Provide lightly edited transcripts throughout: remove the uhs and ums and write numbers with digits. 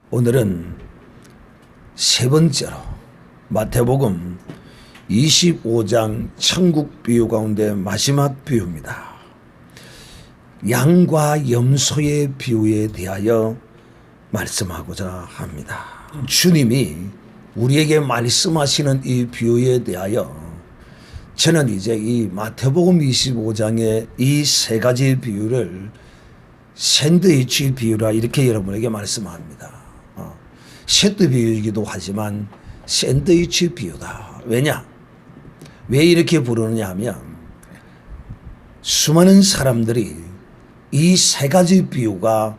오늘은 세 번째로 마태복음 25장 천국 비유 가운데 마지막 비유입니다. 양과 염소의 비유에 대하여 말씀하고자 합니다. 주님이 우리에게 말씀하시는 이 비유에 대하여 저는 이제 이 마태복음 25장의 이 세 가지 비유를 샌드위치 비유라 이렇게 여러분에게 말씀합니다. 샌드 비유이기도 하지만 샌드위치 비유다. 왜냐? 왜 이렇게 부르느냐 하면 수많은 사람들이 이 세 가지 비유가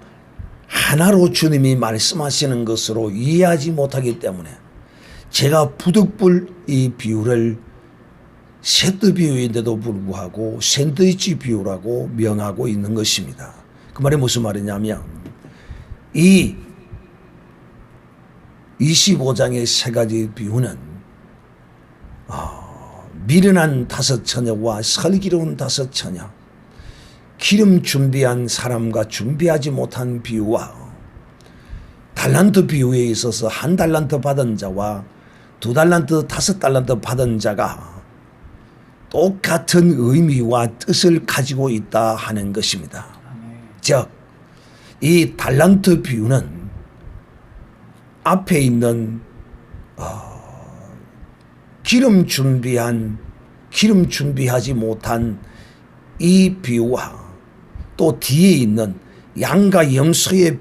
하나로 주님이 말씀하시는 것으로 이해하지 못하기 때문에 제가 부득불 이 비유를 샌드 비유인데도 불구하고 샌드위치 비유라고 명하고 있는 것입니다. 그 말이 무슨 말이냐면 이 25장의 세 가지 비유는 미련한 다섯 처녀와 슬기로운 다섯 처녀, 기름 준비한 사람과 준비하지 못한 비유와 달란트 비유에 있어서 한 달란트 받은 자와 두 달란트, 다섯 달란트 받은 자가 똑같은 의미와 뜻을 가지고 있다 하는 것입니다. 즉, 이 달란트 비유는 앞에 있는 기름 준비하지 못한 이 비유와 또 뒤에 있는 양과 염소의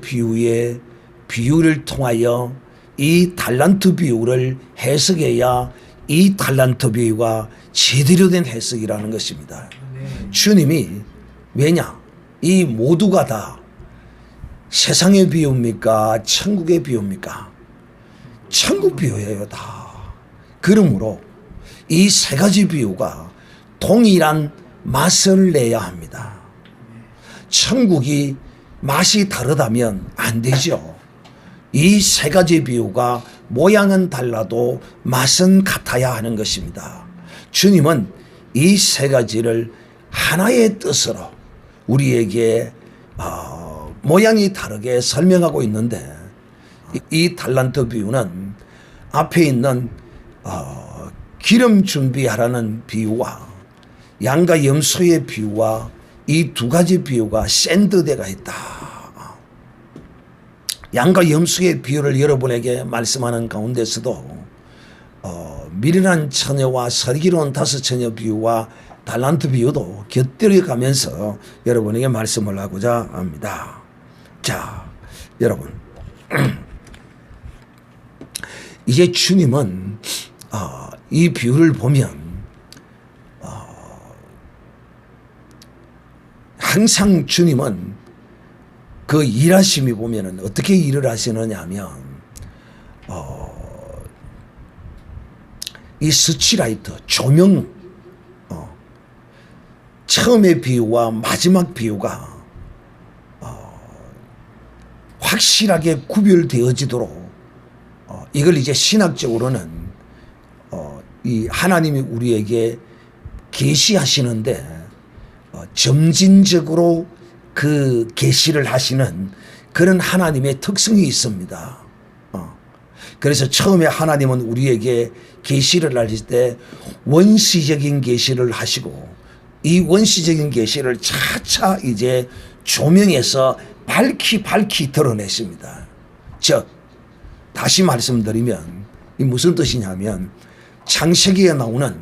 비유를 통하여 이 달란트 비유를 해석해야 이 달란트 비유가 제대로 된 해석이라는 것입니다. 주님이 왜냐? 이 모두가 다 세상의 비유입니까? 천국의 비유입니까? 천국 비유예요, 다. 그러므로 이 세 가지 비유가 동일한 맛을 내야 합니다. 천국이 맛이 다르다면 안 되죠. 이 세 가지 비유가 모양은 달라도 맛은 같아야 하는 것입니다. 주님은 이 세 가지를 하나의 뜻으로 우리에게 모양이 다르게 설명하고 있는데 이 달란트 비유는 앞에 있는 기름 준비하라는 비유와 양과 염소의 비유와 이 두 가지 비유가 샌드되어 있다. 양과 염소의 비유를 여러분에게 말씀하는 가운데서도 미련한 처녀와 슬기로운 다섯 처녀 비유와 달란트 비유도 곁들여 가면서 여러분에게 말씀을 하고자 합니다. 자, 여러분, 이제 주님은 이 비유를 보면 항상 주님은 그 일하심이 보면은 어떻게 일을 하시느냐 하면 이 스치라이트 조명 처음의 비유와 마지막 비유가 확실하게 구별되어지도록 이걸 이제 신학적으로는 이 하나님이 우리에게 계시하시는데 점진적으로 그 계시를 하시는 그런 하나님의 특성이 있습니다. 그래서 처음에 하나님은 우리에게 계시를 하실 때 원시적인 계시를 하시고 이 원시적인 계시를 차차 이제 조명해서 밝히 드러냈습니다. 즉, 다시 말씀드리면 이 무슨 뜻이냐면 창세기에 나오는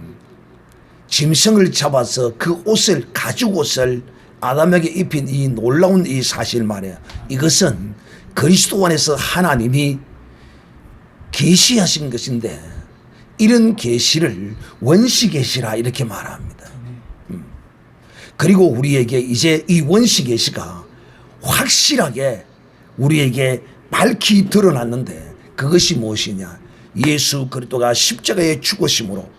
짐승을 잡아서 그 옷을 가죽 옷을 아담에게 입힌 이 놀라운 이 사실 말이에요. 이것은 그리스도 안에서 하나님이 계시하신 것인데 이런 계시를 원시 계시라 이렇게 말합니다. 그리고 우리에게 이제 이 원시 계시가 확실하게 우리에게 밝히 드러났는데 그것이 무엇이냐? 예수 그리스도가 십자가에 죽으심으로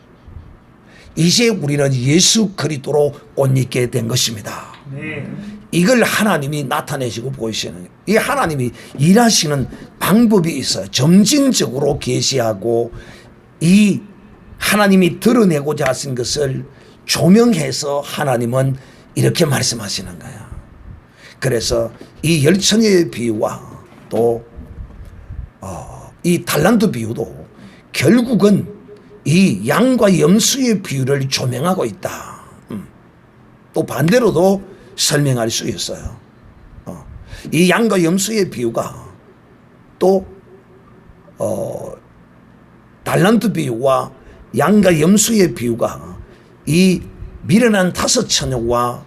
이제 우리는 예수 그리스도로 옷 입게 된 것입니다. 이걸 하나님이 나타내시고 보이시는, 이 하나님이 일하시는 방법이 있어요. 점진적으로 계시하고 이 하나님이 드러내고자 하신 것을 조명해서 하나님은 이렇게 말씀하시는 거야. 그래서 이 열처녀의 비유와 또 이 달란트 비유도 결국은 이 양과 염소의 비유를 조명하고 있다. 또 반대로도 설명할 수 있어요. 이 양과 염소의 비유가 또 달란트 비유와 양과 염소의 비유가 이 미련한 5처녀와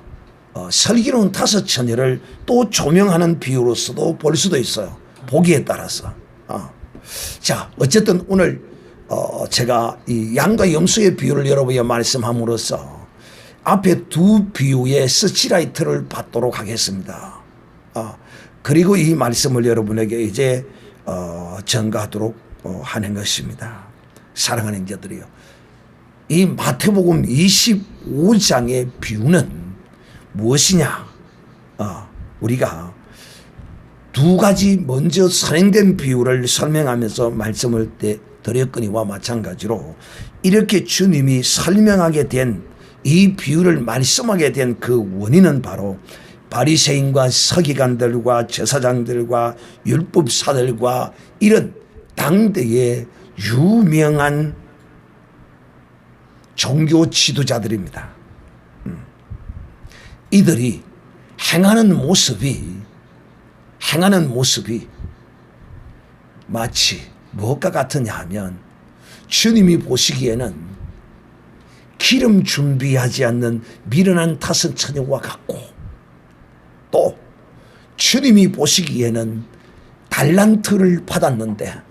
슬기로운 5처녀를 또 조명하는 비유로서도 볼 수도 있어요. 보기에 따라서. 자, 어쨌든 오늘 제가 이 양과 염소의 비유를 여러분에게 말씀함으로써 앞에 두 비유의 스치라이트를 받도록 하겠습니다. 그리고 이 말씀을 여러분에게 이제 전가하도록 하는 것입니다. 사랑하는 자들이요, 이 마태복음 25장의 비유는 무엇이냐? 우리가 두 가지 먼저 선행된 비유를 설명하면서 말씀을 드렸거니와 마찬가지로 이렇게 주님이 설명하게 된 이 비유를 말씀하게 된 그 원인은 바로 바리새인과 서기관들과 제사장들과 율법사들과 이런 당대의 유명한 종교 지도자들입니다. 이들이 행하는 모습이 마치 무엇과 같으냐 하면 주님이 보시기에는 기름 준비하지 않는 미련한 5처녀와 같고, 또 주님이 보시기에는 달란트를 받았는데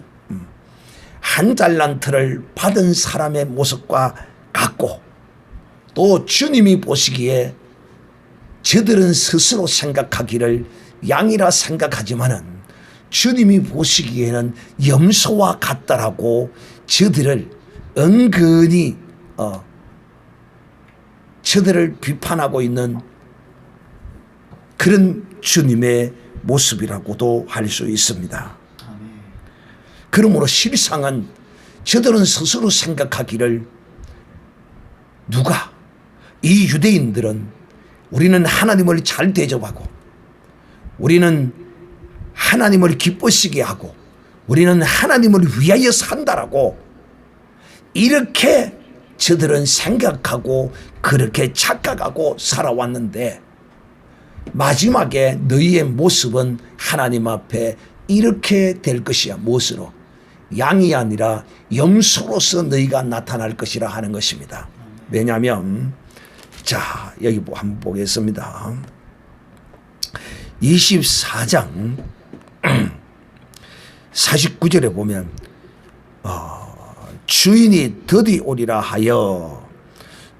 한 달란트를 받은 사람의 모습과 같고, 또 주님이 보시기에 저들은 스스로 생각하기를 양이라 생각하지만은 주님이 보시기에는 염소와 같다라고 저들을 은근히 저들을 비판하고 있는 그런 주님의 모습이라고도 할 수 있습니다. 그러므로 실상은 저들은 스스로 생각하기를 이 유대인들은 우리는 하나님을 잘 대접하고, 우리는 하나님을 기쁘시게 하고, 우리는 하나님을 위하여 산다라고 이렇게 저들은 생각하고 그렇게 착각하고 살아왔는데, 마지막에 너희의 모습은 하나님 앞에 이렇게 될 것이야. 무엇으로? 양이 아니라 염소로서 너희가 나타날 것이라 하는 것입니다. 왜냐하면 자, 여기 한번 보겠습니다. 24장 49절에 보면 주인이 더디 오리라 하여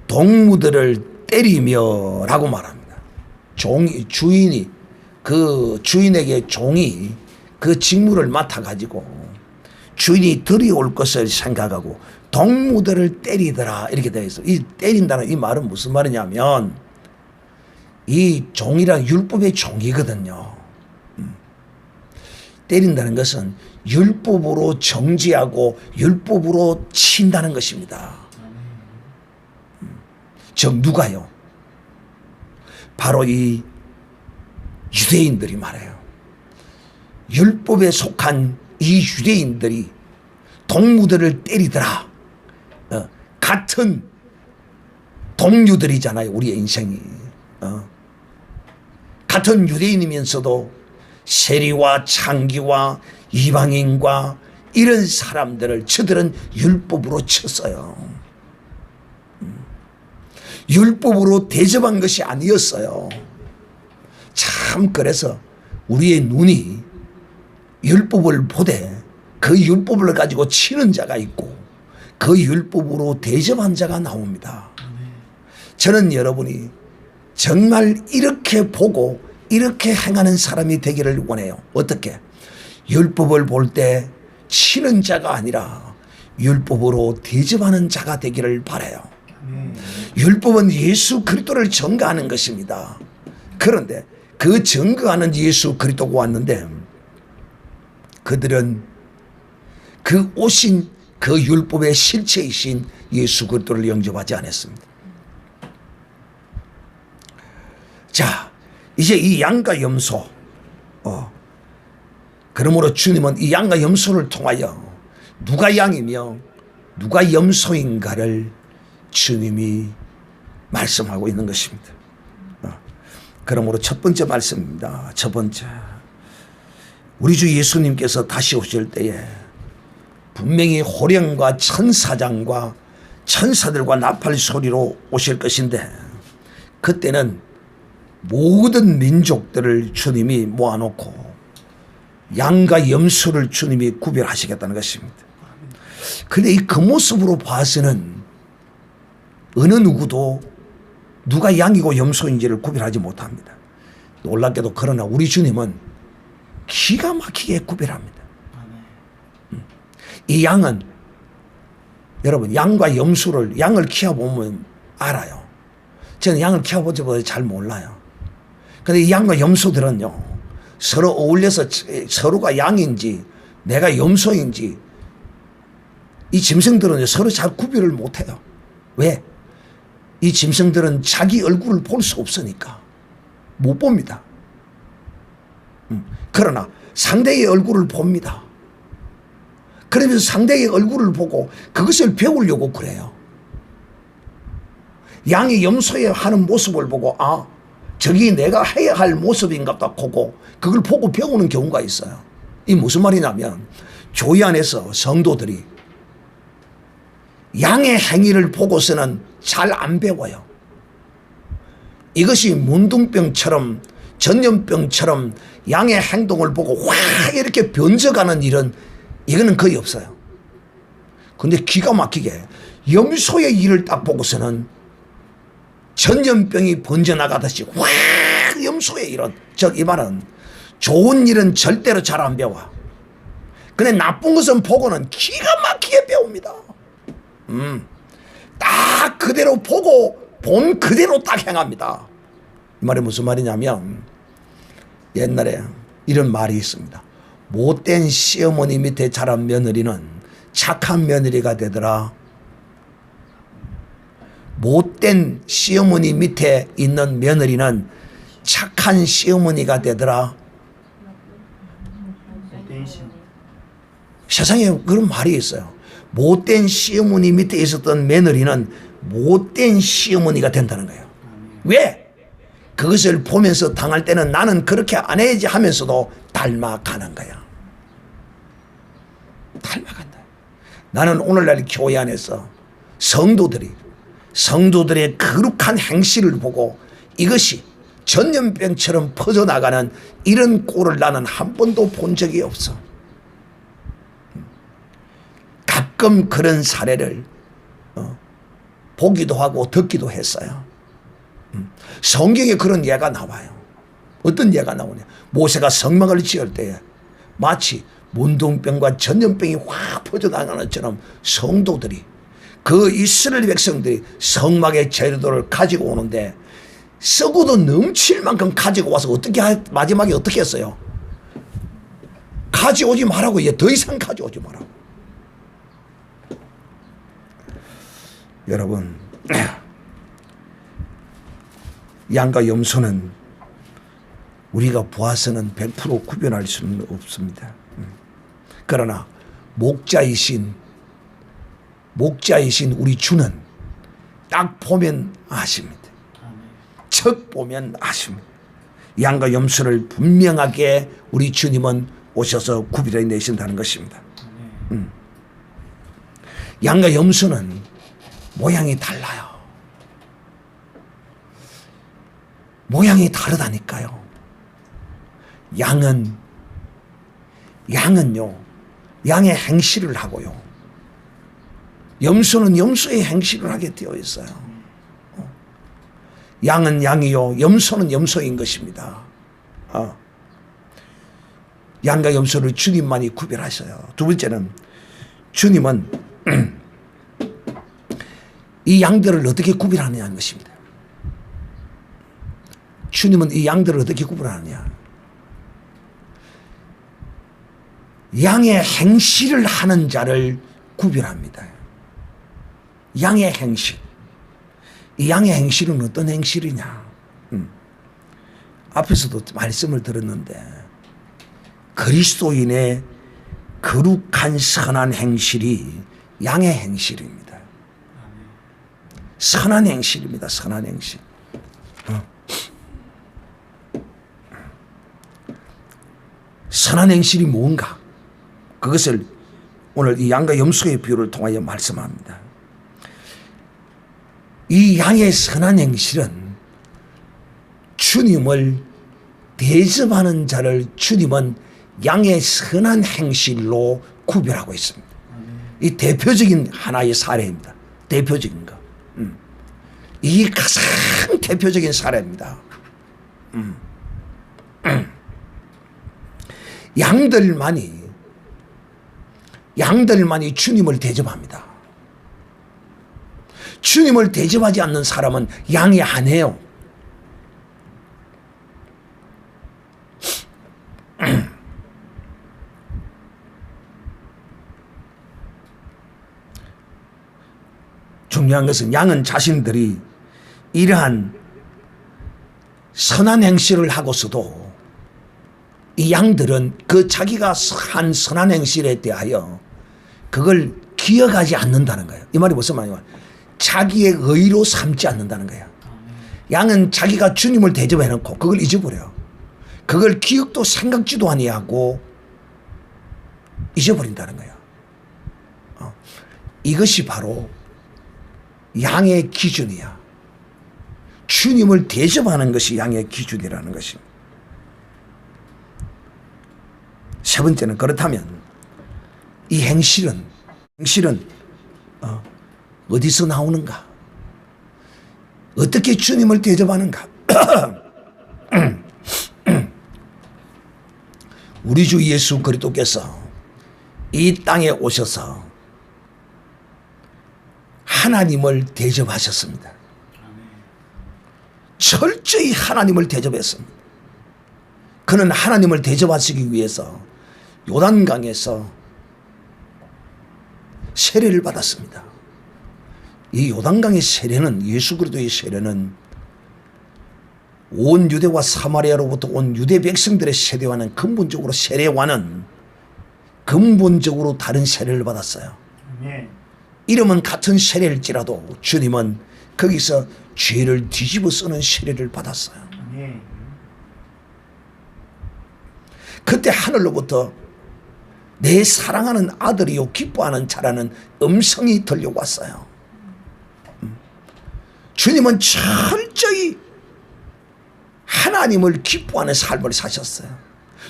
동무들을 때리며 라고 말합니다. 주인이, 그 주인에게 종이 그 직무를 맡아가지고 주인이 들이 올 것을 생각하고 동무들을 때리더라 이렇게 되어 있어요. 이 때린다는 이 말은 무슨 말이냐면 이 종이란 율법의 종이거든요. 때린다는 것은 율법으로 정지하고 율법으로 친다는 것입니다. 즉 누가요? 바로 이 유대인들이 말해요. 율법에 속한 이 유대인들이 동무들을 때리더라. 같은 동료들이잖아요. 우리의 인생이. 같은 유대인이면서도 세리와 창기와 이방인과 이런 사람들을 저들은 율법으로 쳤어요. 율법으로 대접한 것이 아니었어요. 참, 그래서 우리의 눈이 율법을 보되 그 율법을 가지고 치는 자가 있고 그 율법으로 대접한 자가 나옵니다. 저는 여러분이 정말 이렇게 보고 이렇게 행하는 사람이 되기를 원해요. 어떻게? 율법을 볼 때 치는 자가 아니라 율법으로 대접하는 자가 되기를 바라요. 율법은 예수 그리스도를 증거하는 것입니다. 그런데 그 증거하는 예수 그리스도가 왔는데 그들은 그 오신 그 율법의 실체이신 예수 그리스도를 영접하지 않았습니다. 자, 이제 이 양과 염소, 그러므로 주님은 이 양과 염소를 통하여 누가 양이며 누가 염소인가를 주님이 말씀하고 있는 것입니다. 그러므로 첫 번째 말씀입니다. 첫 번째, 우리 주 예수님께서 다시 오실 때에 분명히 호령과 천사장과 천사들과 나팔 소리로 오실 것인데, 그때는 모든 민족들을 주님이 모아놓고 양과 염소를 주님이 구별하시겠다는 것입니다. 그런데 이 그 모습으로 봐서는 어느 누구도 누가 양이고 염소인지를 구별하지 못합니다. 놀랍게도 그러나 우리 주님은 기가 막히게 구별합니다. 이 양은, 여러분, 양과 염소를, 양을 키워보면 알아요. 저는 양을 키워보지 잘 몰라요. 그런데 이 양과 염소들은요, 서로 어울려서 서로가 양인지 내가 염소인지 이 짐승들은 서로 잘 구별을 못해요. 왜? 이 짐승들은 자기 얼굴을 볼 수 없으니까 못 봅니다. 그러나 상대의 얼굴을 봅니다. 그러면서 상대의 얼굴을 보고 그것을 배우려고 그래요. 양이 염소에 하는 모습을 보고, 아, 저기 내가 해야 할 모습인가 보다 보고 그걸 보고 배우는 경우가 있어요. 이 무슨 말이냐면, 교회 안에서 성도들이 양의 행위를 보고서는 잘 안 배워요. 이것이 문둥병처럼 전염병처럼 양의 행동을 보고 확 이렇게 변져가는 일은 이거는 거의 없어요. 근데 기가 막히게 염소의 일을 딱 보고서는 전염병이 번져나가듯이 확 염소의 일은, 즉 이 말은 좋은 일은 절대로 잘 안 배워. 근데 나쁜 것은 보고는 기가 막히게 배웁니다. 딱 그대로 보고 본 그대로 딱 행합니다. 이 말이 무슨 말이냐면, 옛날에 이런 말이 있습니다. 못된 시어머니 밑에 자란 며느리는 착한 며느리가 되더라. 못된 시어머니 밑에 있는 며느리는 착한 시어머니가 되더라. 세상에 그런 말이 있어요. 못된 시어머니 밑에 있었던 며느리는 못된 시어머니가 된다는 거예요. 왜? 그것을 보면서 당할 때는 나는 그렇게 안 해야지 하면서도 닮아가는 거야. 닮아간다. 나는 오늘날 교회 안에서 성도들의 거룩한 행실을 보고 이것이 전염병처럼 퍼져나가는 이런 꼴을 나는 한 번도 본 적이 없어. 가끔 그런 사례를 보기도 하고 듣기도 했어요. 성경에 그런 예가 나와요. 어떤 예가 나오냐? 모세가 성막을 지을 때에 마치 문둥병과 전염병이 확 퍼져나가는 것처럼 성도들이, 그 이스라엘 백성들이 성막의 재료들을 가지고 오는데 썩어도 넘칠 만큼 가지고 와서 마지막에 어떻게 했어요? 가져오지 말라고. 더 이상 가져오지 말라고. 여러분, 양과 염소는 우리가 보아서는 100% 구별할 수는 없습니다. 그러나 목자이신 우리 주는 딱 보면 아십니다. 척 보면 아십니다. 양과 염소를 분명하게 우리 주님은 오셔서 구별해 내신다는 것입니다. 양과 염소는 모양이 달라요. 모양이 다르다니까요. 양은요, 양의 행실을 하고요. 염소는 염소의 행실을 하게 되어 있어요. 양은 양이요, 염소는 염소인 것입니다. 양과 염소를 주님만이 구별하셔요. 두 번째는, 주님은 이 양들을 어떻게 구별하느냐는 것입니다. 주님은 이 양들을 어떻게 구별하느냐? 양의 행실을 하는 자를 구별합니다. 양의 행실. 이 양의 행실은 어떤 행실이냐? 앞에서도 말씀을 들었는데, 그리스도인의 거룩한 선한 행실이 양의 행실입니다. 선한 행실입니다. 선한 행실. 선한 행실이 뭔가? 그것을 오늘 이 양과 염소의 비유를 통하여 말씀합니다. 이 양의 선한 행실은 주님을 대접하는 자를 주님은 양의 선한 행실로 구별하고 있습니다. 이 대표적인 하나의 사례입니다. 대표적인 거. 이 가장 대표적인 사례입니다. 양들만이 주님을 대접합니다. 주님을 대접하지 않는 사람은 양이 아니에요. 중요한 것은 양은 자신들이 이러한 선한 행실을 하고서도 이 양들은 그 자기가 한 선한 행실에 대하여 그걸 기억하지 않는다는 거예요. 이 말이 무슨 말이냐? 자기의 의로 삼지 않는다는 거예요. 양은 자기가 주님을 대접해놓고 그걸 잊어버려요. 그걸 기억도 생각지도 아니하고 잊어버린다는 거예요. 이것이 바로 양의 기준이야. 주님을 대접하는 것이 양의 기준이라는 것입니다. 세 번째는 그렇다면 이 행실은 어디서 나오는가? 어떻게 주님을 대접하는가? 우리 주 예수 그리스도께서 이 땅에 오셔서 하나님을 대접하셨습니다. 철저히 하나님을 대접했습니다. 그는 하나님을 대접하시기 위해서 요단강에서 세례를 받았습니다. 이 요단강의 세례는, 예수 그리스도의 세례는 온 유대와 사마리아로부터 온 유대 백성들의 세례와는 근본적으로 다른 세례를 받았어요. 이름은 같은 세례일지라도 주님은 거기서 죄를 뒤집어 쓰는 세례를 받았어요. 그때 하늘로부터 내 사랑하는 아들이요 기뻐하는 자라는 음성이 들려왔어요. 주님은 철저히 하나님을 기뻐하는 삶을 사셨어요.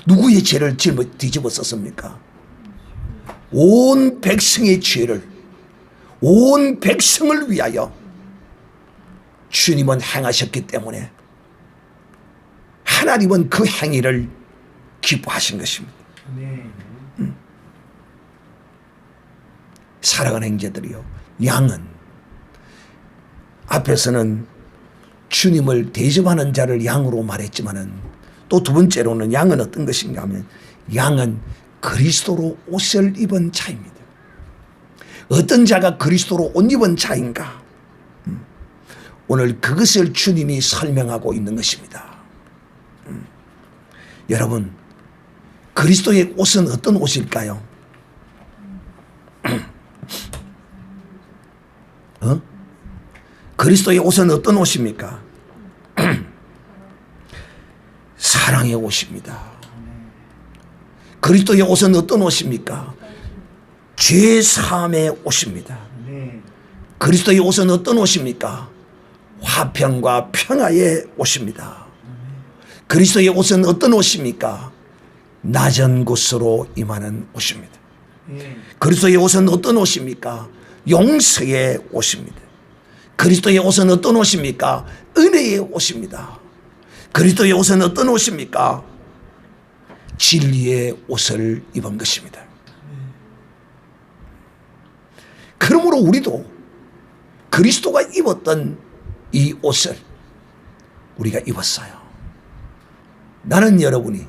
누구의 죄를 뒤집어 썼습니까? 온 백성의 죄를, 온 백성을 위하여 주님은 행하셨기 때문에 하나님은 그 행위를 기뻐하신 것입니다. 사랑하는 형제들이요, 양은 앞에서는 주님을 대접하는 자를 양으로 말했지만은 또 두 번째로는 양은 어떤 것인가 하면 양은 그리스도로 옷을 입은 자입니다. 어떤 자가 그리스도로 옷 입은 자인가? 오늘 그것을 주님이 설명하고 있는 것입니다. 여러분, 그리스도의 옷은 어떤 옷일까요? 그리스도의 옷은 어떤 옷입니까? 사랑의 옷입니다. 그리스도의 옷은 어떤 옷입니까? 죄사함의 옷입니다. 그리스도의 옷은 어떤 옷입니까? 화평과 평화의 옷입니다. 그리스도의 옷은 어떤 옷입니까? 낮은 곳으로 임하는 옷입니다. 그리스도의 옷은 어떤 옷입니까? 용서의 옷입니다. 그리스도의 옷은 어떤 옷입니까? 은혜의 옷입니다. 그리스도의 옷은 어떤 옷입니까? 진리의 옷을 입은 것입니다. 그러므로 우리도 그리스도가 입었던 이 옷을 우리가 입었어요. 나는 여러분이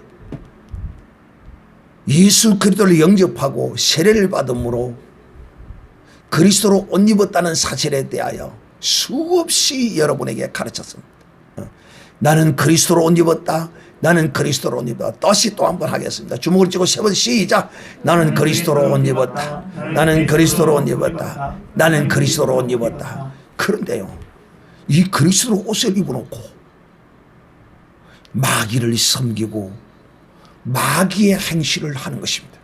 예수 그리스도를 영접하고 세례를 받음으로 그리스도로 옷 입었다는 사실에 대하여 수없이 여러분에게 가르쳤습니다. 나는 그리스도로 옷 입었다. 나는 그리스도로 옷 입었다. 다시 또 한 번 하겠습니다. 주먹을 쥐고 세 번 시작. 나는 그리스도로 옷 입었다. 나는 그리스도로 옷 입었다. 나는 그리스도로 옷 입었다. 그런데요, 이 그리스도로 옷을 입어놓고 마귀를 섬기고 마귀의 행실을 하는 것입니다.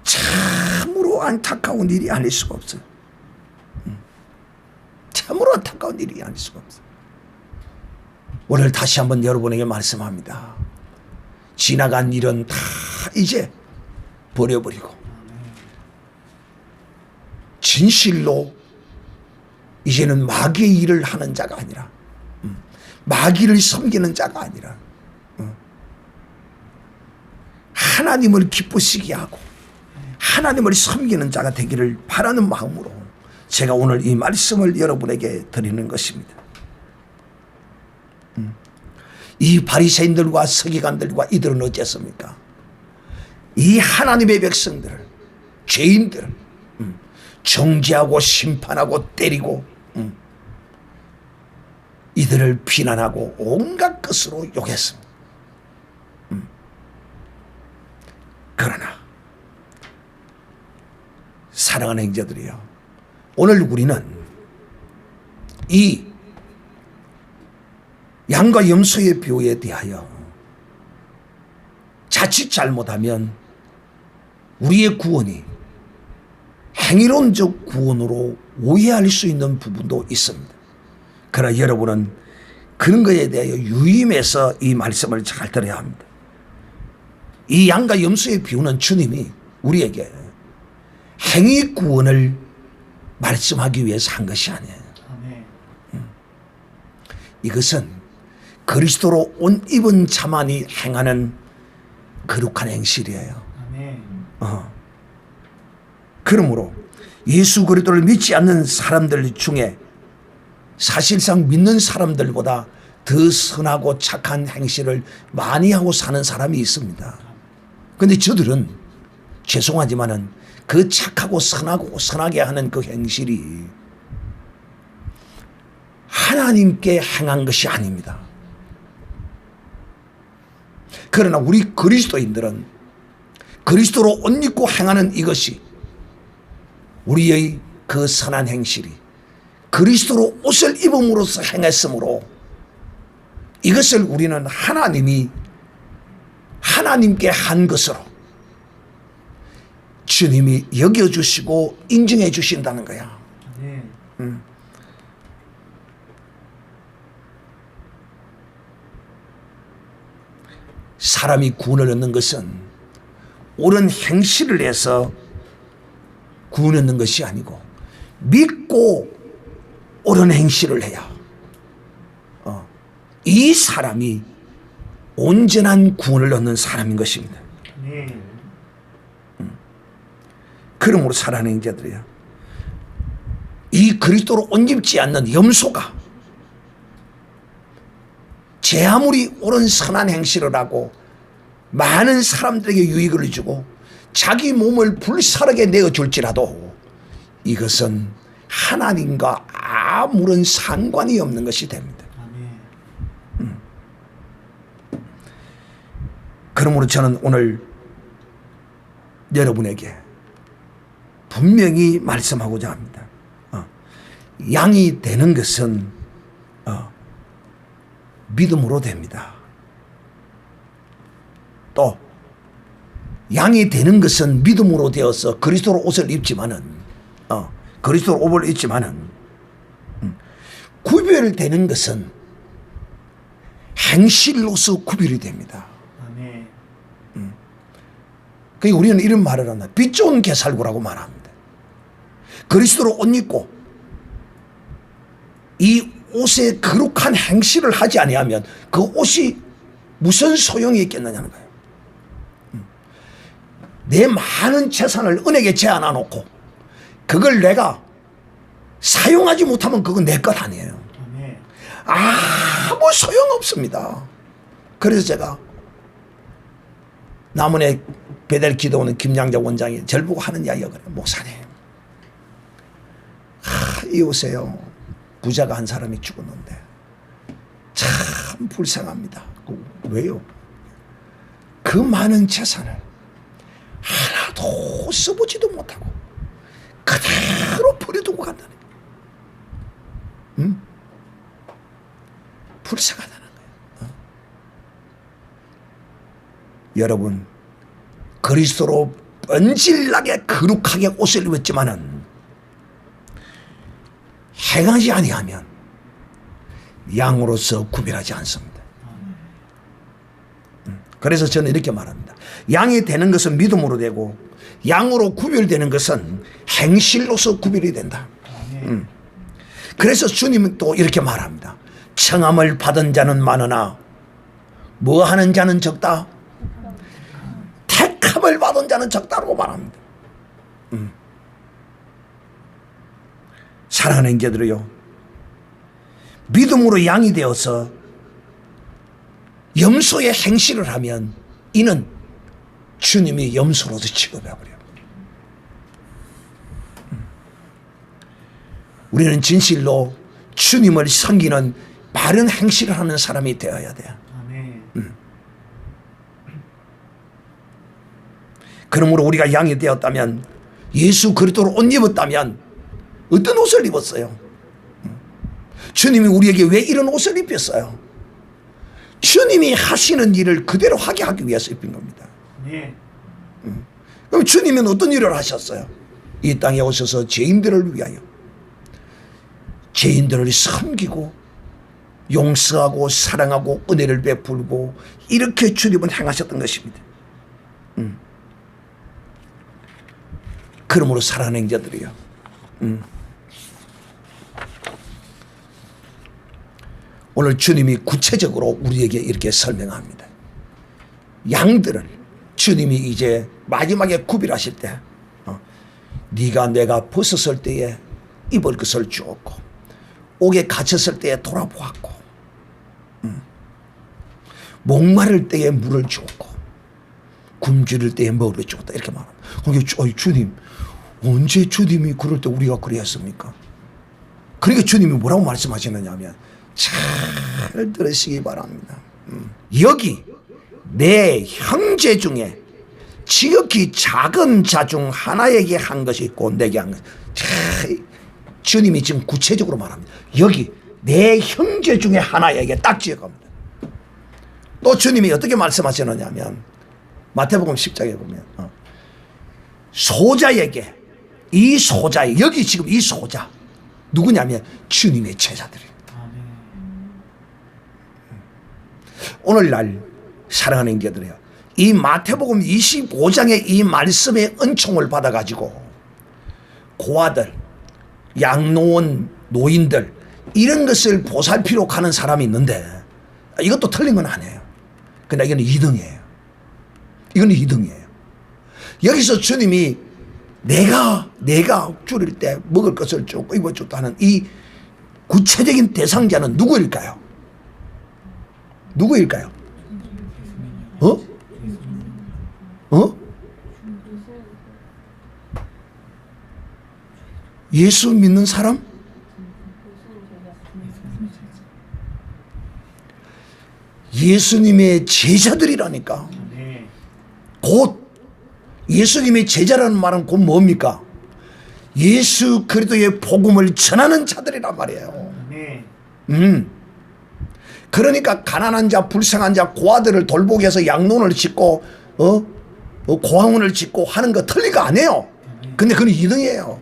참으로 안타까운 일이 아닐 수가 없어요. 참으로 안타까운 일이 아닐 수가 없어요. 오늘 다시 한번 여러분에게 말씀합니다. 지나간 일은 다 이제 버려버리고 진실로 이제는 마귀의 일을 하는 자가 아니라 마귀를 섬기는 자가 아니라 하나님을 기쁘시게 하고 하나님을 섬기는 자가 되기를 바라는 마음으로 제가 오늘 이 말씀을 여러분에게 드리는 것입니다. 이 바리새인들과 서기관들과 이들은 어쨌습니까? 이 하나님의 백성들을, 죄인들을 정죄하고 심판하고 때리고 이들을 비난하고 온갖 것으로 욕했습니다. 그러나 사랑하는 형제들이요, 오늘 우리는 이 양과 염소의 비유에 대하여 자칫 잘못하면 우리의 구원이 행위론적 구원으로 오해할 수 있는 부분도 있습니다. 그러나 여러분은 그런 것에 대하여 유의해서 이 말씀을 잘 들어야 합니다. 이 양과 염소의 비유는 주님이 우리에게 행위 구원을 말씀하기 위해서 한 것이 아니에요. 이것은 그리스도로 옷 입은 자만이 행하는 거룩한 행실이에요. 그러므로 예수 그리스도를 믿지 않는 사람들 중에 사실상 믿는 사람들보다 더 선하고 착한 행실을 많이 하고 사는 사람이 있습니다. 그런데 저들은 죄송하지만은 그 착하고 선하고 선하게 하는 그 행실이 하나님께 행한 것이 아닙니다. 그러나 우리 그리스도인들은 그리스도로 옷 입고 행하는 이것이 우리의 그 선한 행실이 그리스도로 옷을 입음으로써 행했으므로 이것을 우리는 하나님께 한 것으로 주님이 여겨주시고 인정해 주신다는 거야. 사람이 구원을 얻는 것은 옳은 행실을 해서 구원 얻는 것이 아니고 믿고 옳은 행실을 해야 이 사람이 온전한 구원을 얻는 사람인 것입니다. 그러므로 사랑하는 형제들이요, 이 그리스도로 옷 입지 않는 염소가 제 아무리 옳은 선한 행실을 하고 많은 사람들에게 유익을 주고 자기 몸을 불사르게 내어줄지라도 이것은 하나님과 아무런 상관이 없는 것이 됩니다. 그러므로 저는 오늘 여러분에게 분명히 말씀하고자 합니다. 양이 되는 것은 믿음으로 됩니다. 또 양이 되는 것은 믿음으로 되어서 그리스도로 옷을 입지만은 그리스도로 옷을 입지만은 구별되는 것은 행실로서 구별이 됩니다. 그러니까 우리는 이런 말을 한다. 빛 좋은 개살구라고 말합니다. 그리스도로 옷 입고 이 옷에 거룩한 행실을 하지 아니하면 그 옷이 무슨 소용이 있겠느냐는 거예요. 내 많은 재산을 은행에 제안해 놓고 그걸 내가 사용하지 못하면 그건 내 것 아니에요. 아무 소용없습니다. 그래서 제가 남원에 베델 기도원은 김양자 원장이 절 보고 하는 이야기가 그래요. 목사님, 이웃에요, 부자가 한 사람이 죽었는데 참 참 불쌍합니다. 왜요? 그 많은 재산을 하나도 써보지도 못하고 그대로 버려두고 간다는 거예요. 응? 불쌍하다는 거예요. 여러분, 그리스도로 번질나게 거룩하게 옷을 입었지만은 행하지 아니하면 양으로서 구별하지 않습니다. 그래서 저는 이렇게 말합니다. 양이 되는 것은 믿음으로 되고 양으로 구별되는 것은 행실로서 구별이 된다. 그래서 주님은 또 이렇게 말합니다. 청함을 받은 자는 많으나 뭐 하는 자는 적다? 택함을 받은 자는 적다라고 말합니다. 사랑하는 형제들이요, 믿음으로 양이 되어서 염소의 행실을 하면 이는 주님이 염소로서 취급해버려요. 우리는 진실로 주님을 섬기는 바른 행실을 하는 사람이 되어야 돼요. 그러므로 우리가 양이 되었다면, 예수 그리스도로 옷 입었다면 어떤 옷을 입었어요? 주님이 우리에게 왜 이런 옷을 입혔어요? 주님이 하시는 일을 그대로 하게 하기 위해서 입힌 겁니다. 그럼 주님은 어떤 일을 하셨어요? 이 땅에 오셔서 죄인들을 위하여 죄인들을 섬기고 용서하고 사랑하고 은혜를 베풀고 이렇게 주님은 행하셨던 것입니다. 그러므로 사랑하는 형제들이요, 오늘 주님이 구체적으로 우리에게 이렇게 설명합니다. 양들을 주님이 이제 마지막에 구별하실 때 네가 내가 벗었을 때에 입을 것을 주었고 옥에 갇혔을 때에 돌아보았고 목마를 때에 물을 주었고 굶주릴 때에 먹을 주었다, 이렇게 말합니다. 그러니까 주님, 언제 주님이 그럴 때 우리가 그랬습니까? 그러니까 주님이 뭐라고 말씀하시느냐 하면, 잘 들으시기 바랍니다. 여기 내 형제 중에 지극히 작은 자 중 하나에게 한 것이 있고 내게 한 것. 주님이 지금 구체적으로 말합니다. 여기 내 형제 중에 하나에게 딱 지어갑니다. 또 주님이 어떻게 말씀하시느냐 하면 마태복음 10장에 보면 소자에게, 이 소자, 여기 지금 이 소자 누구냐면 주님의 제자들이에요. 오늘날 사랑하는 형제들이요, 이 마태복음 25장의 이 말씀의 은총을 받아가지고 고아들, 양로원 노인들 이런 것을 보살피러 가는 사람이 있는데 이것도 틀린 건 아니에요. 그러나 이건 2등이에요. 이건 2등이에요. 여기서 주님이 내가 줄일 때 먹을 것을 주고 입어줬다 하는 이 구체적인 대상자는 누구일까요? 누구일까요? 예수 믿는 사람? 예수님의 제자들이라니까. 곧 예수님의 제자라는 말은 곧 뭡니까? 예수 그리스도의 복음을 전하는 자들이란 말이에요. 그러니까 가난한 자, 불쌍한 자, 고아들을 돌보기 위해서 양론을 짓고 고아원을 짓고 하는 거 틀린 거 아니에요. 근데 그건 2등이에요.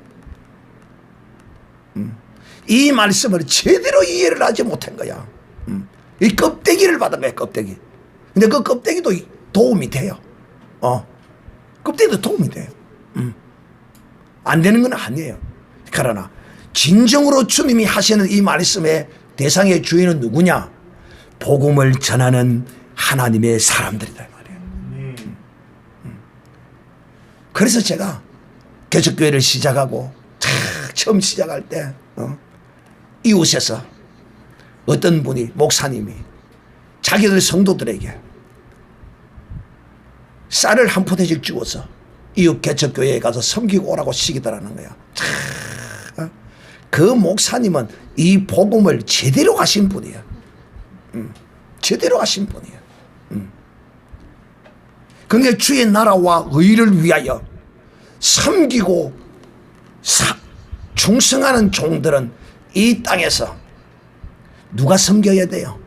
이 말씀을 제대로 이해를 하지 못한 거야. 이 껍데기를 받은 거야, 껍데기. 근데 그 껍데기도 도움이 돼요. 껍데기도 도움이 돼요. 안 되는 건 아니에요. 그러나 진정으로 주님이 하시는 이 말씀의 대상의 주인은 누구냐? 복음을 전하는 하나님의 사람들이다 말이에요. 그래서 제가 개척교회를 시작하고 처음 시작할 때 이웃에서 어떤 분이, 목사님이 자기들 성도들에게 쌀을 한 포대씩 주어서 이웃 개척교회에 가서 섬기고 오라고 시키더라는 거야. 그 목사님은 이 복음을 제대로 하신 분이에요. 제대로 하신 분이에요. 그러니까 주의 나라와 의를 위하여 섬기고 충성하는 종들은 이 땅에서 누가 섬겨야 돼요?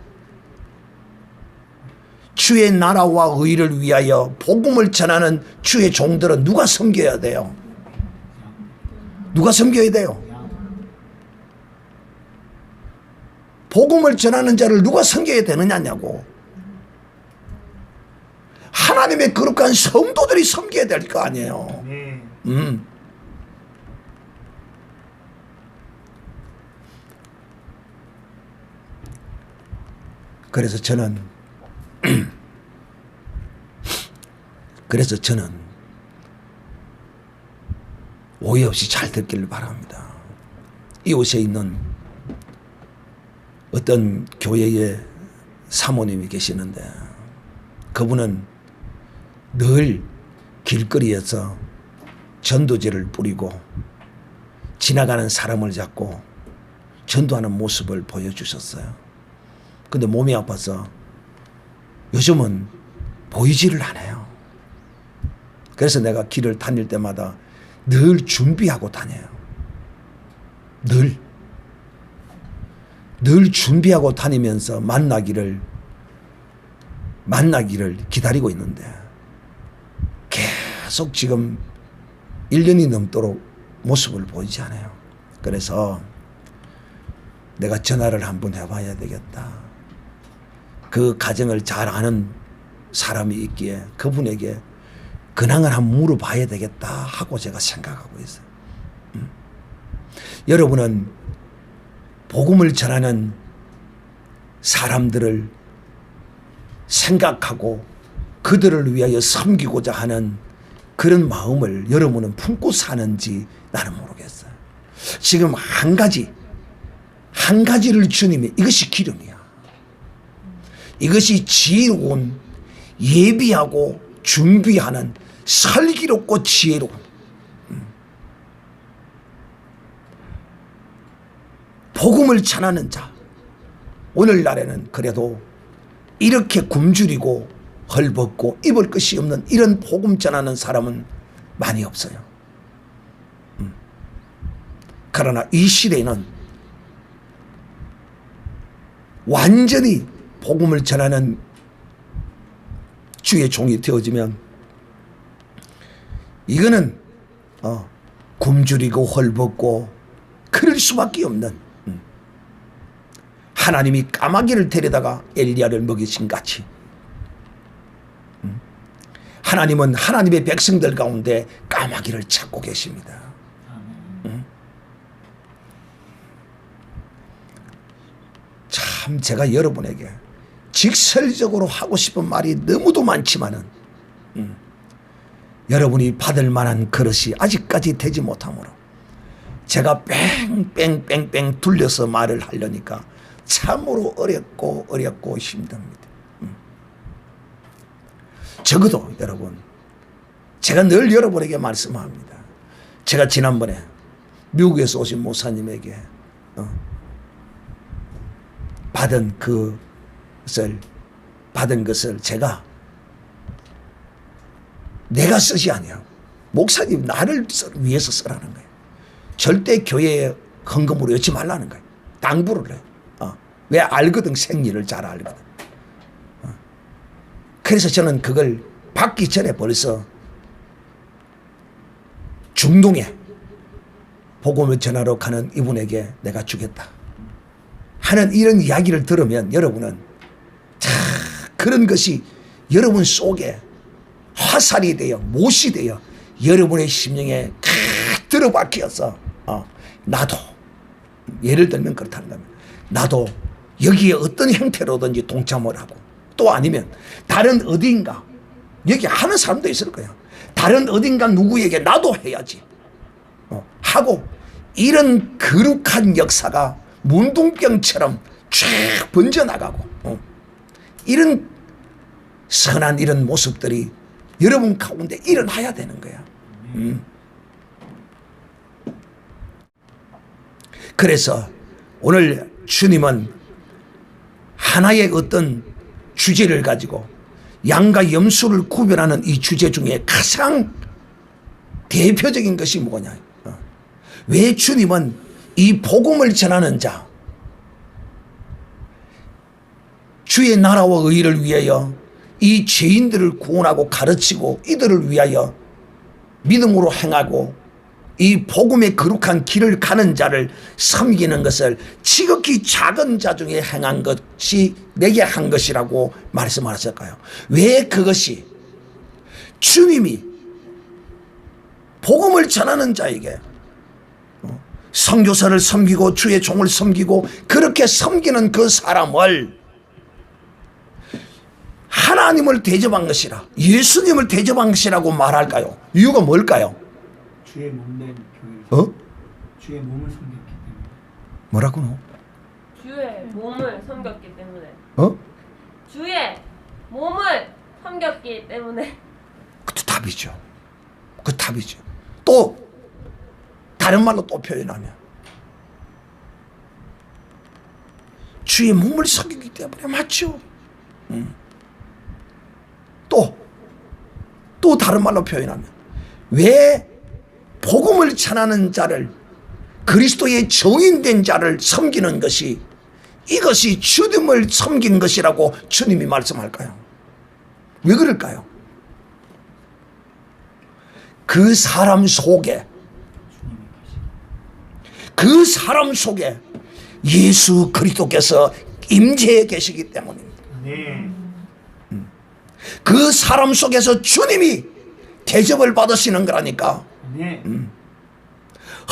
주의 나라와 의를 위하여 복음을 전하는 주의 종들은 누가 섬겨야 돼요? 누가 섬겨야 돼요? 복음을 전하는 자를 누가 섬겨야 되느냐고. 하나님의 거룩한 성도들이 섬겨야 될 거 아니에요. 그래서 저는 오해 없이 잘 듣기를 바랍니다. 이곳에 있는 어떤 교회의 사모님이 계시는데 그분은 늘 길거리에서 전도제를 뿌리고 지나가는 사람을 잡고 전도하는 모습을 보여주셨어요. 근데 몸이 아파서 요즘은 보이지를 않아요. 그래서 내가 길을 다닐 때마다 늘 준비하고 다녀요. 늘 준비하고 다니면서 만나기를 기다리고 있는데 계속 지금 1년이 넘도록 모습을 보이지 않아요. 그래서 내가 전화를 한번 해봐야 되겠다. 그 가정을 잘 아는 사람이 있기에 그분에게 근황을 한번 물어봐야 되겠다 하고 제가 생각하고 있어요. 여러분은 복음을 전하는 사람들을 생각하고 그들을 위하여 섬기고자 하는 그런 마음을 여러분은 품고 사는지 나는 모르겠어요. 지금 한 가지를 주님이 이것이 기름이야. 이것이 지혜로운 예비하고 준비하는 슬기롭고 지혜로운 복음을 전하는 자. 오늘날에는 그래도 이렇게 굶주리고 헐벗고 입을 것이 없는 이런 복음 전하는 사람은 많이 없어요. 그러나 이 시대에는 완전히 복음을 전하는 주의 종이 되어지면 이거는 굶주리고 헐벗고 그럴 수밖에 없는, 하나님이 까마귀를 데려다가 엘리야를 먹이신 같이 하나님은 하나님의 백성들 가운데 까마귀를 찾고 계십니다. 참 제가 여러분에게 직설적으로 하고 싶은 말이 너무도 많지만은 여러분이 받을 만한 그릇이 아직까지 되지 못하므로 제가 뺑뺑뺑뺑 둘려서 말을 하려니까 참으로 어렵고 힘듭니다. 적어도 여러분, 제가 늘 여러분에게 말씀합니다. 제가 지난번에 미국에서 오신 목사님에게 받은 것을 제가 내가 쓰지 아니하고 목사님 나를 위해서 쓰라는 거예요. 절대 교회에 헌금으로 여지 말라는 거예요. 당부를 해요. 왜 알거든, 생리를 잘 알거든. 그래서 저는 그걸 받기 전에 벌써 중동에 복음을 전하러 가는 이분에게 내가 주겠다 하는 이런 이야기를 들으면 여러분은 그런 것이 여러분 속에 화살이 되어 못이 되어 여러분의 심령에 들어박혀서 나도, 예를 들면 그렇다면 나도 여기에 어떤 형태로든지 동참을 하고, 또 아니면 다른 어디인가, 여기 하는 사람도 있을 거예요. 다른 어딘가 누구에게 나도 해야지 하고, 이런 거룩한 역사가 문둥병처럼 쫙 번져나가고 이런 선한 이런 모습들이 여러분 가운데 일어나야 되는 거야. 그래서 오늘 주님은 하나의 어떤 주제를 가지고 양과 염소를 구별하는 이 주제 중에 가장 대표적인 것이 뭐냐? 왜 주님은 이 복음을 전하는 자, 주의 나라와 의를 위하여 이 죄인들을 구원하고 가르치고 이들을 위하여 믿음으로 행하고 이 복음의 거룩한 길을 가는 자를 섬기는 것을 지극히 작은 자 중에 행한 것이 내게 한 것이라고 말씀하셨을까요? 왜 그것이 주님이 복음을 전하는 자에게 선교사를 섬기고 주의 종을 섬기고 그렇게 섬기는 그 사람을 하나님을 대접한 것이라, 예수님을 대접한 것이라고 말할까요? 이유가 뭘까요? 주의 몸된 교회. 주의 몸을 섬겼기 때문에. 뭐라고요? 주의 몸을 섬겼기 때문에. 주의 몸을 섬겼기 때문에. 그것도 답이죠. 그 답이죠. 또 다른 말로 또 표현하면 주의 몸을 섬기기 때문에 맞죠. 또 다른 말로 표현하면 왜 복음을 전하는 자를, 그리스도의 정인된 자를 섬기는 것이, 이것이 주님을 섬긴 것이라고 주님이 말씀할까요? 왜 그럴까요? 그 사람 속에 예수 그리스도께서 임재해 계시기 때문입니다. 네. 그 사람 속에서 주님이 대접을 받으시는 거라니까. 네.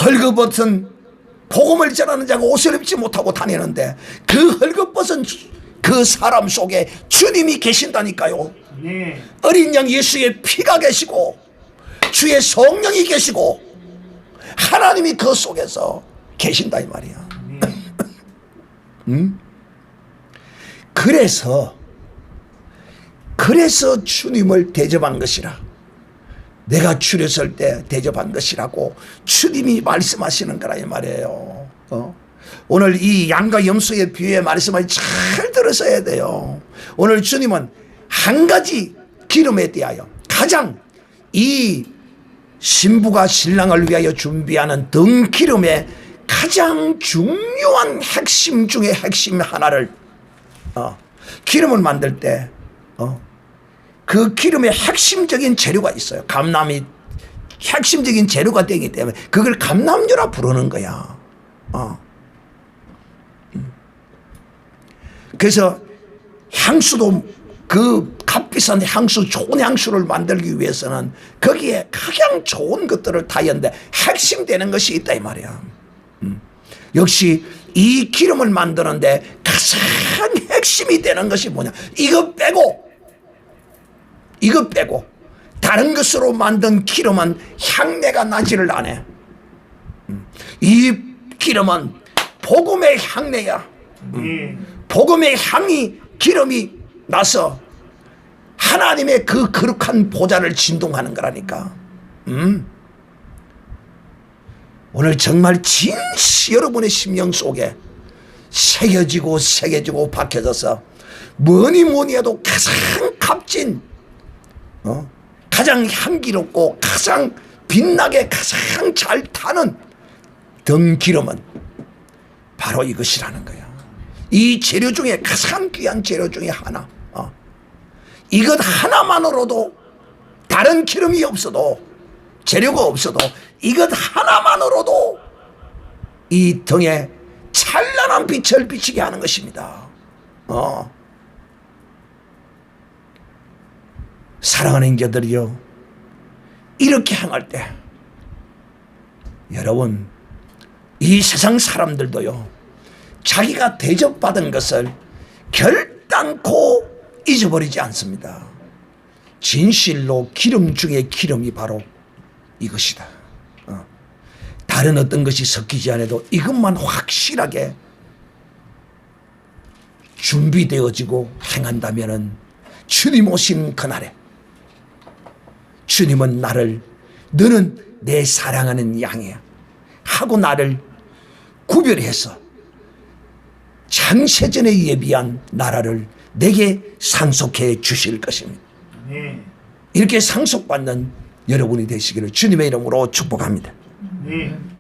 헐거벗은 복음을 전하는 자가 옷을 입지 못하고 다니는데 그 헐거벗은 그 사람 속에 주님이 계신다니까요. 네. 어린 양 예수의 피가 계시고 주의 성령이 계시고 하나님이 그 속에서 계신다 이 말이야. 네. 그래서 주님을 대접한 것이라, 내가 주렸을 때 대접한 것이라고 주님이 말씀하시는 거라 이 말이에요. 오늘 이 양과 염소의 비유의 말씀을 잘 들으셔야 돼요. 오늘 주님은 한 가지 기름에 대하여, 가장 이 신부가 신랑을 위하여 준비하는 등 기름의 가장 중요한 핵심 중에 핵심 하나를, 기름을 만들 때 그 기름의 핵심적인 재료가 있어요. 감람이 핵심적인 재료가 되기 때문에 그걸 감람유라 부르는 거야. 그래서 향수도, 그 값비싼 향수, 좋은 향수를 만들기 위해서는 거기에 가장 좋은 것들을 다 했는데 핵심 되는 것이 있다 이 말이야. 역시 이 기름을 만드는데 가장 핵심이 되는 것이 뭐냐, 이거 빼고 다른 것으로 만든 기름은 향내가 나지를 않아. 이 기름은 복음의 향내야. 복음의 향이, 기름이 나서 하나님의 그 거룩한 보좌를 진동하는 거라니까. 오늘 정말 진시 여러분의 심령 속에 새겨지고 박혀져서 뭐니 해도 가장 값진, 가장 향기롭고 가장 빛나게 가장 잘 타는 등 기름은 바로 이것이라는 거야. 이 재료 중에 가장 귀한 재료 중에 하나. 이것 하나만으로도, 다른 기름이 없어도, 재료가 없어도 이것 하나만으로도 이 등에 찬란한 빛을 비치게 하는 것입니다. 사랑하는 자들이여, 이렇게 행할 때 여러분, 이 세상 사람들도요, 자기가 대접받은 것을 결단코 잊어버리지 않습니다. 진실로 기름 중에 기름이 바로 이것이다. 다른 어떤 것이 섞이지 않아도 이것만 확실하게 준비되어지고 행한다면은 주님 오신 그날에 주님은 나를, 너는 내 사랑하는 양이야 하고 나를 구별해서 창세전에 예비한 나라를 내게 상속해 주실 것입니다. 네. 이렇게 상속받는 여러분이 되시기를 주님의 이름으로 축복합니다. 네.